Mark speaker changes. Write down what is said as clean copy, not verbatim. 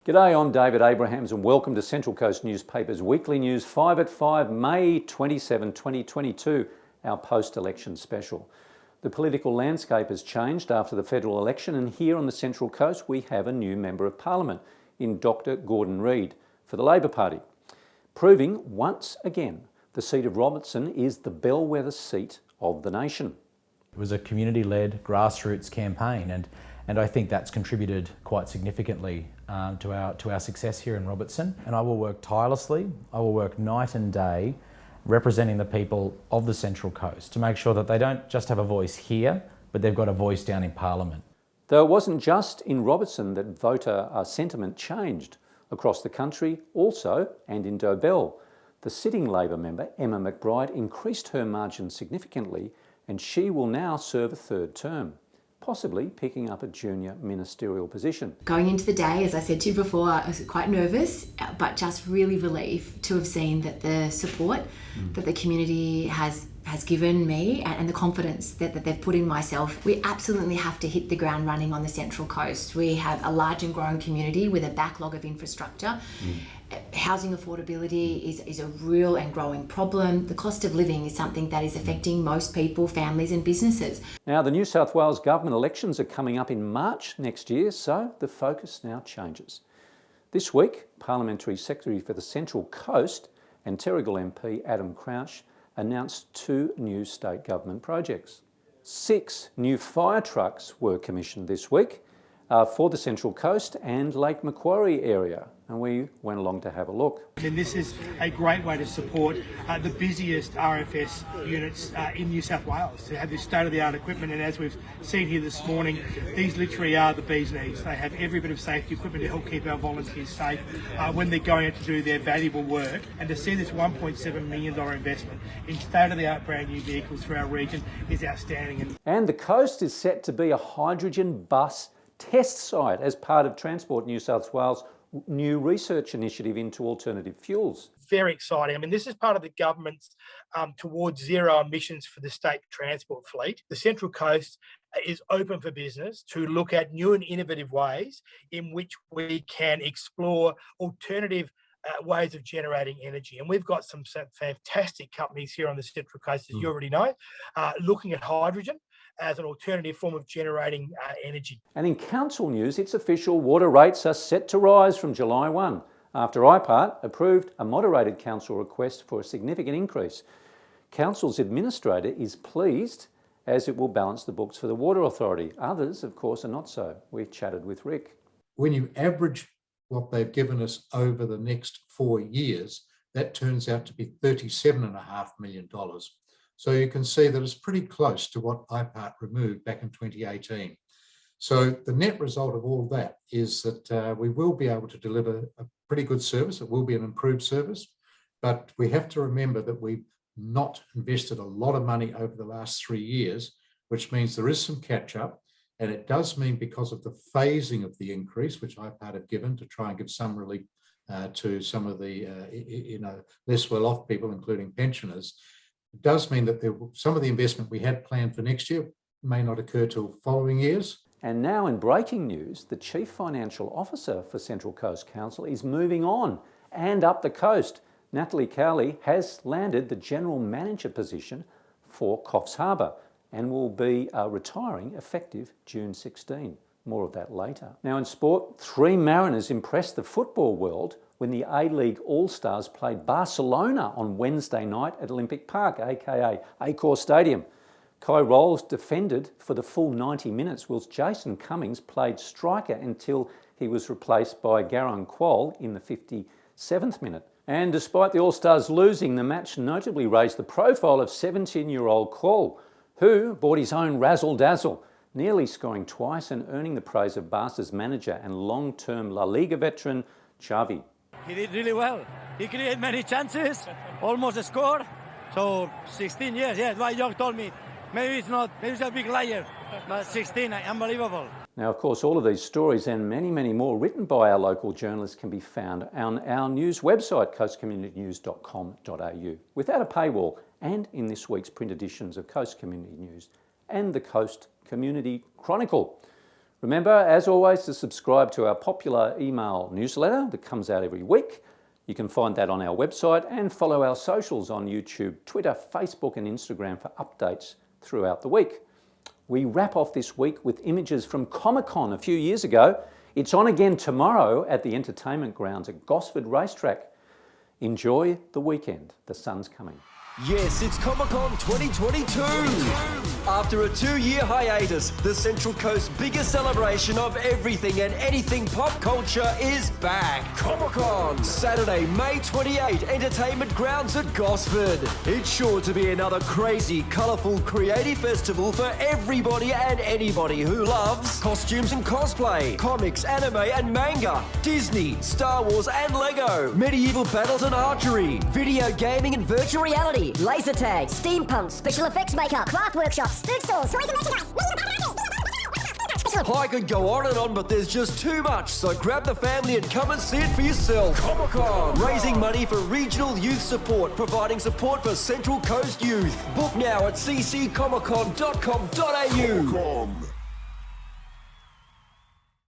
Speaker 1: G'day, I'm David Abrahams and welcome to Central Coast Newspaper's Weekly News 5 at 5, May 27, 2022, our post-election special. The political landscape has changed after the federal election, and here on the Central Coast we have a new Member of Parliament in Dr Gordon Reid for the Labor Party, proving once again the seat of Robertson is the bellwether seat of the nation.
Speaker 2: It was a community-led grassroots campaign, and I think that's contributed quite significantly to our success here in Robertson. And I will work tirelessly, I will work night and day representing the people of the Central Coast to make sure that they don't just have a voice here, but they've got a voice down in Parliament.
Speaker 1: Though it wasn't just in Robertson that voter sentiment changed. Across the country also, and in Dobell, the sitting Labor member Emma McBride increased her margin significantly, and she will now serve a third term, possibly picking up a junior ministerial position.
Speaker 3: Going into the day, as I said to you before, I was quite nervous, but just really relieved to have seen that the support that the community has given me and the confidence that they've put in myself. We absolutely have to hit the ground running on the Central Coast. We have a large and growing community with a backlog of infrastructure. Housing affordability is a real and growing problem. The cost of living is something that is affecting most people, families and businesses.
Speaker 1: Now, the New South Wales government elections are coming up in March next year, so the focus now changes. This week, Parliamentary Secretary for the Central Coast and Terrigal MP Adam Crouch announced 2 new state government projects. 6 new fire trucks were commissioned this week for the Central Coast and Lake Macquarie area, and we went along to have a look.
Speaker 4: And this is a great way to support the busiest RFS units in New South Wales, to have this state-of-the-art equipment. And as we've seen here this morning, these literally are the bee's knees. They have every bit of safety equipment to help keep our volunteers safe when they're going out to do their valuable work. And to see this $1.7 million investment in state-of-the-art brand new vehicles for our region is outstanding.
Speaker 1: And the coast is set to be a hydrogen bus test site as part of Transport New South Wales' new research initiative into alternative fuels.
Speaker 4: Very exciting. I mean, this is part of the government's towards zero emissions for the state transport fleet. The Central Coast is open for business to look at new and innovative ways in which we can explore alternative ways of generating energy. And we've got some fantastic companies here on the Central Coast, as you already know, looking at hydrogen as an alternative form of generating energy.
Speaker 1: And in council news, it's official, water rates are set to rise from July 1, after IPART approved a moderated council request for a significant increase. Council's administrator is pleased as it will balance the books for the Water Authority. Others, of course, are not so. We chatted with Rick.
Speaker 5: When you average what they've given us over the next 4 years, that turns out to be $37.5 million. So you can see that it's pretty close to what IPART removed back in 2018. So the net result of all that is that we will be able to deliver a pretty good service. It will be an improved service, but we have to remember that we've not invested a lot of money over the last 3 years, which means there is some catch up. And it does mean, because of the phasing of the increase, which IPART have given to try and give some relief to some of the less well-off people, including pensioners, it does mean that some of the investment we had planned for next year may not occur till following years.
Speaker 1: And now in breaking news, the Cheif Financial Officer for Central Coast Council is moving on and up the coast. Natalie Cowley has landed the General Manager position for Coffs Harbour and will be retiring effective June 16. More of that later. Now in sport, 3 Mariners impressed the football world when the A-League All-Stars played Barcelona on Wednesday night at Olympic Park, aka Accor Stadium. Kai Rolls defended for the full 90 minutes, whilst Jason Cummings played striker until he was replaced by Garang Kuol in the 57th minute. And despite the All-Stars losing, the match notably raised the profile of 17-year-old Kuol, who bought his own razzle-dazzle, nearly scoring twice and earning the praise of Barca's manager and long-term La Liga veteran, Xavi.
Speaker 6: He did really well. He created many chances, almost scored. So 16 years, yes, my York told me. Maybe it's not, maybe it's a big liar, but 16, unbelievable.
Speaker 1: Now, of course, all of these stories and many, many more written by our local journalists can be found on our news website, coastcommunitynews.com.au, without a paywall, and in this week's print editions of Coast Community News and the Coast Community Chronicle. Remember, as always, to subscribe to our popular email newsletter that comes out every week. You can find that on our website and follow our socials on YouTube, Twitter, Facebook and Instagram for updates throughout the week. We wrap off this week with images from Comicon a few years ago. It's on again tomorrow at the entertainment grounds at Gosford Racetrack. Enjoy the weekend. The sun's coming.
Speaker 7: Yes, it's Comicon 2022. After a 2-year hiatus, the Central Coast's biggest celebration of everything and anything pop culture is back. Comicon, Saturday, May 28, entertainment grounds at Gosford. It's sure to be another crazy, colourful, creative festival for everybody and anybody who loves costumes and cosplay, comics, anime and manga, Disney, Star Wars and Lego, medieval battles and archery, video gaming and virtual reality,
Speaker 8: laser tag, steampunk, special effects makeup, craft workshops, food stalls, toys and merchandise.
Speaker 7: I could go on and on, but there's just too much, so grab the family and come and see it for yourself. Comicon, raising money for regional youth support, providing support for Central Coast youth. Book now at cccomicon.com.au.